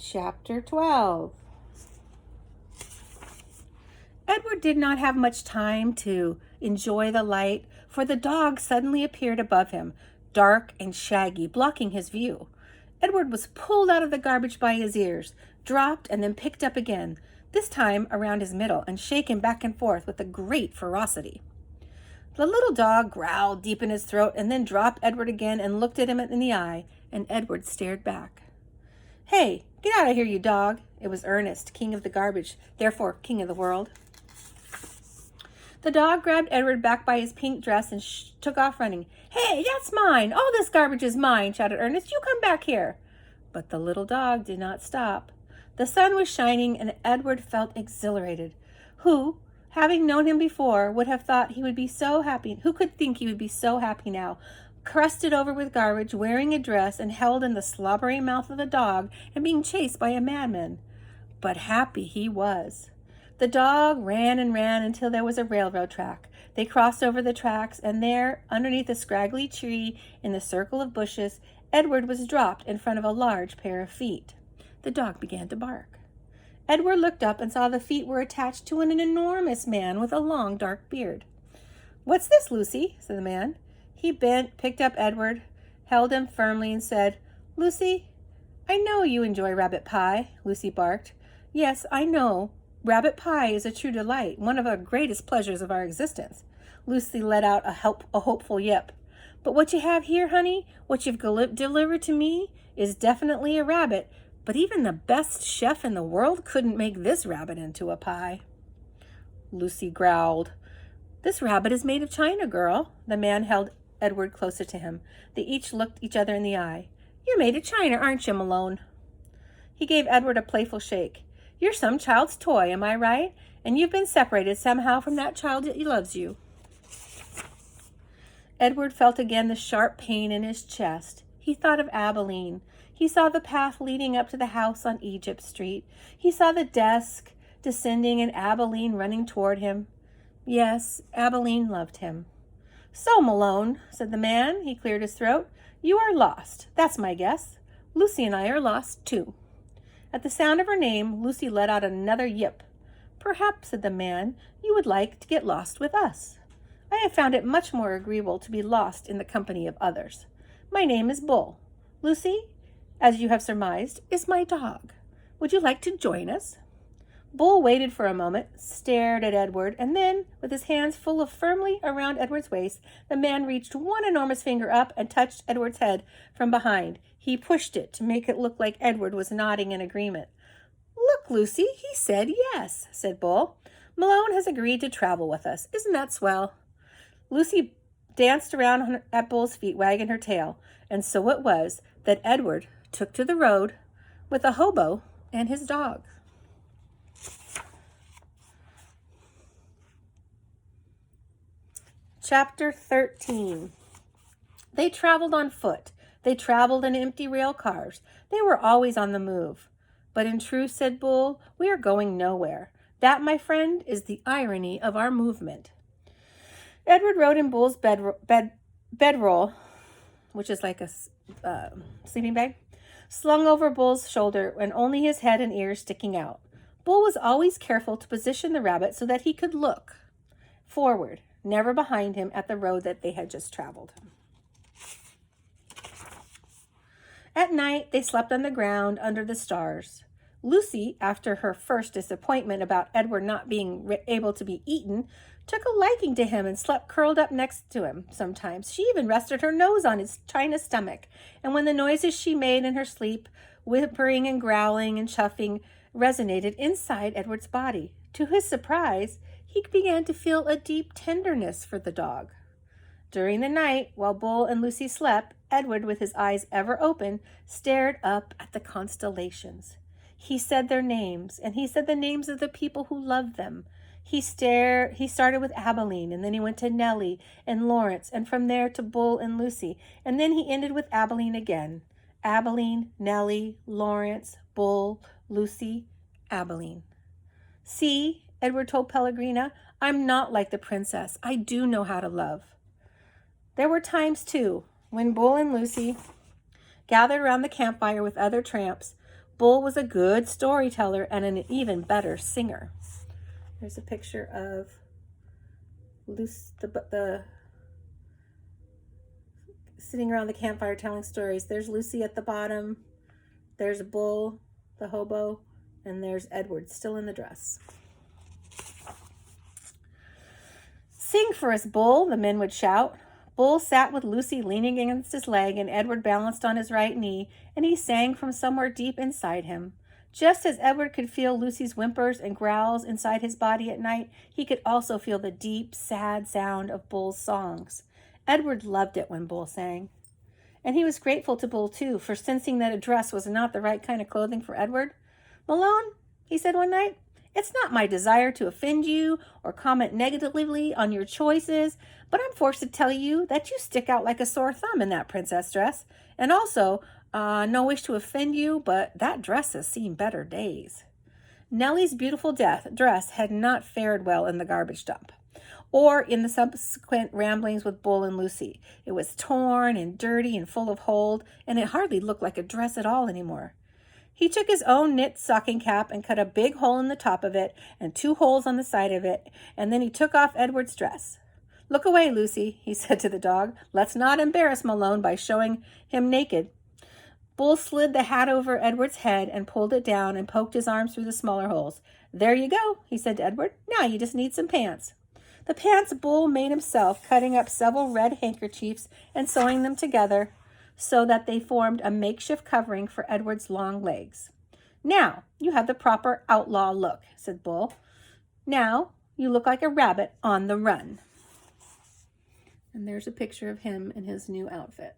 Chapter 12. Edward did not have much time to enjoy the light, for the dog suddenly appeared above him, dark and shaggy, blocking his view. Edward was pulled out of the garbage by his ears, dropped, and then picked up again, this time around his middle, and shaken back and forth with a great ferocity. The little dog growled deep in his throat and then dropped Edward again and looked at him in the eye, and Edward stared back. "Hey, get out of here, you dog." It was Ernest, king of the garbage, therefore king of the world. The dog grabbed Edward back by his pink dress and took off running. "Hey, that's mine! All this garbage is mine!" shouted Ernest. "You come back here!" But the little dog did not stop. The sun was shining, and Edward felt exhilarated. Who, having known him before, would have thought he would be so happy? Who could think he would be so happy now, crusted over with garbage, wearing a dress, and held in the slobbery mouth of the dog, and being chased by a madman? But happy he was. The dog ran and ran until there was a railroad track. They crossed over the tracks, and there, underneath a scraggly tree in the circle of bushes, Edward was dropped in front of a large pair of feet. The dog began to bark. Edward looked up and saw the feet were attached to an enormous man with a long, dark beard. "What's this, Lucy?" said the man. He bent, picked up Edward, held him firmly, and said, "Lucy, I know you enjoy rabbit pie," Lucy barked. "Yes, I know. Rabbit pie is a true delight, one of the greatest pleasures of our existence." Lucy let out a hopeful yip. "But what you have here, honey, what you've delivered to me, is definitely a rabbit, but even the best chef in the world couldn't make this rabbit into a pie." Lucy growled. "This rabbit is made of china, girl." The man held Edward closer to him. They each looked each other in the eye. "You're made of china, aren't you, Malone?" He gave Edward a playful shake. "You're some child's toy, am I right? And you've been separated somehow from that child that loves you." Edward felt again the sharp pain in his chest. He thought of Abilene. He saw the path leading up to the house on Egypt Street. He saw the desk descending and Abilene running toward him. Yes, Abilene loved him. "So, Malone," said the man. He cleared his throat. "You are lost. That's my guess. Lucy and I are lost, too." At the sound of her name, Lucy let out another yip. "Perhaps," said the man, "you would like to get lost with us. I have found it much more agreeable to be lost in the company of others. My name is Bull. Lucy, as you have surmised, is my dog. Would you like to join us?" Bull waited for a moment, stared at Edward, and then, with his hands firmly around Edward's waist, the man reached one enormous finger up and touched Edward's head from behind. He pushed it to make it look like Edward was nodding in agreement. "Look, Lucy, he said yes," said Bull. "Malone has agreed to travel with us. Isn't that swell?" Lucy danced around at Bull's feet, wagging her tail, and so it was that Edward took to the road with a hobo and his dog. Chapter 13. They traveled on foot. They traveled in empty rail cars. They were always on the move. "But in truth," said Bull, "we are going nowhere. That, my friend, is the irony of our movement." Edward rode in Bull's bedroll, which is like a sleeping bag, slung over Bull's shoulder and only his head and ears sticking out. Bull was always careful to position the rabbit so that he could look forward, never behind him, at the road that they had just traveled. At night, they slept on the ground under the stars. Lucy, after her first disappointment about Edward not being able to be eaten, took a liking to him and slept curled up next to him sometimes. She even rested her nose on his china stomach, and when the noises she made in her sleep, whimpering and growling and chuffing, resonated inside Edward's body. To his surprise, he began to feel a deep tenderness for the dog. During the night, while Bull and Lucy slept, Edward, with his eyes ever open, stared up at the constellations. He said their names, and he said the names of the people who loved them. He started with Abilene, and then he went to Nellie and Lawrence, and from there to Bull and Lucy, and then he ended with Abilene again. Abilene, Nellie, Lawrence, Bull, Lucy, Abilene. "See," Edward told Pellegrina, "I'm not like the princess. I do know how to love." There were times, too, when Bull and Lucy gathered around the campfire with other tramps, Bull was a good storyteller and an even better singer. There's a picture of the sitting around the campfire telling stories. There's Lucy at the bottom. There's Bull, the hobo, and there's Edward still in the dress. Sing for us, Bull, the men would shout. Bull sat with Lucy leaning against his leg and Edward balanced on his right knee, and he sang from somewhere deep inside him. Just as Edward could feel Lucy's whimpers and growls inside his body at night, he could also feel the deep, sad sound of Bull's songs. Edward loved it when Bull sang. And he was grateful to Bull, too, for sensing that a dress was not the right kind of clothing for Edward. "Malone," he said one night, "it's not my desire to offend you or comment negatively on your choices, but I'm forced to tell you that you stick out like a sore thumb in that princess dress. And also, no wish to offend you, but that dress has seen better days." Nellie's beautiful dress had not fared well in the garbage dump, or in the subsequent ramblings with Bull and Lucy. It was torn and dirty and full of holes, and it hardly looked like a dress at all anymore. He took his own knit stocking cap and cut a big hole in the top of it and 2 holes on the side of it, and then he took off Edward's dress. "Look away, Lucy," he said to the dog. "Let's not embarrass Malone by showing him naked." Bull slid the hat over Edward's head and pulled it down and poked his arms through the smaller holes. "There you go," he said to Edward. "Now you just need some pants." The pants Bull made himself, cutting up several red handkerchiefs and sewing them together so that they formed a makeshift covering for Edward's long legs. "Now you have the proper outlaw look," said Bull. "Now you look like a rabbit on the run." And there's a picture of him in his new outfit.